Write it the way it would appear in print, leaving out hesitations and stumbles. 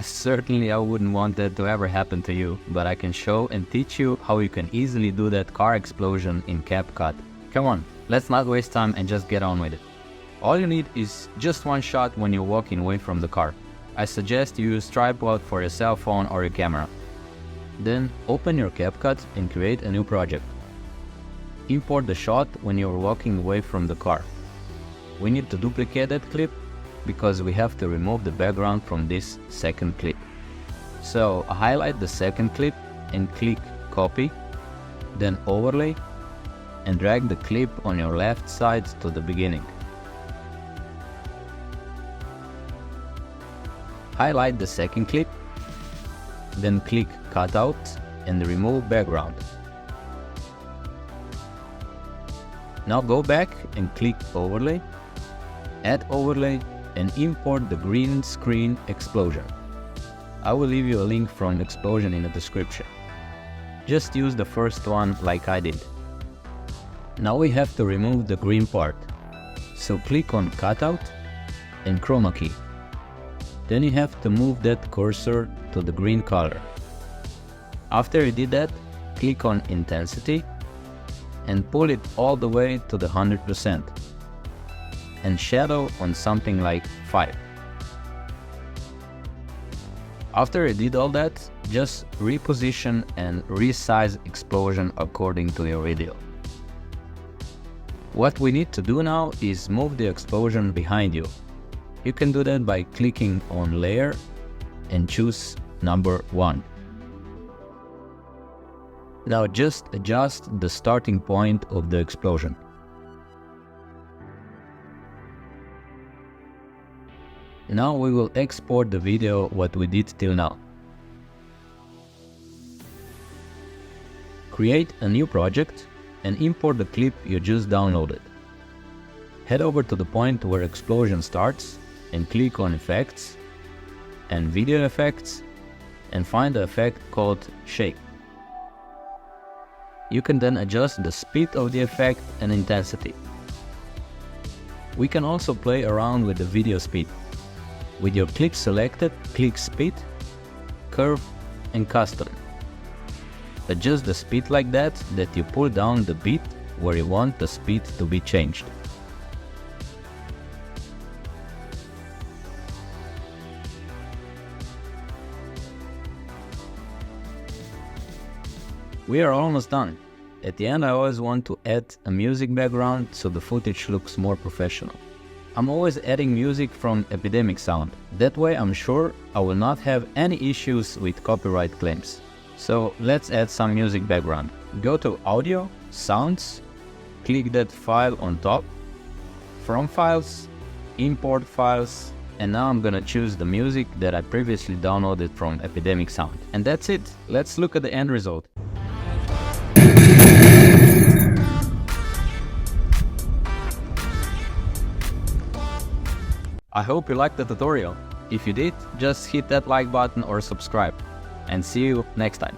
Certainly I wouldn't want that to ever happen to you, but I can show and teach you how you can easily do that car explosion in CapCut. Come on, let's not waste time and just get on with it. All you need is just one shot when you're walking away from the car. I suggest you use tripod for your cell phone or your camera. Then open your CapCut and create a new project. Import the shot when you're walking away from the car. We need to duplicate that clip because we have to remove the background from this second clip. So highlight the second clip and click copy, then overlay, and drag the clip on your left side to the beginning. Highlight the second clip, then click cutout and remove background. Now go back and click overlay, add overlay, and import the Greenscreen Explosion. I will leave you a link from Explosion in the description. Just use the first one like I did. Now we have to remove the green part. So click on cutout and chroma key. Then you have to move that cursor to the green color. After you did that, click on intensity and pull it all the way to the 100%. And shadow on something like 5. After you did all that, just reposition and resize Explosion according to your video. What we need to do now is move the explosion behind you. You can do that by clicking on Layer and choose number 1. Now just adjust the starting point of the explosion. Now we will export the video what we did till now. Create a new project and import the clip you just downloaded. Head over to the point where explosion starts and click on Effects and Video Effects and find the effect called Shake. You can then adjust the speed of the effect and intensity. We can also play around with the video speed. With your clip selected, click Speed, Curve and Custom. Adjust the speed like that you pull down the beat where you want the speed to be changed. We are almost done. At the end I always want to add a music background so the footage looks more professional. I'm always adding music from Epidemic Sound. That way I'm sure I will not have any issues with copyright claims. So let's add some music background. Go to Audio, Sounds, click that file on top, From Files, Import Files, and now I'm gonna choose the music that I previously downloaded from Epidemic Sound. And that's it. Let's look at the end result. I hope you liked the tutorial. If you did, just hit that like button or subscribe. And see you next time.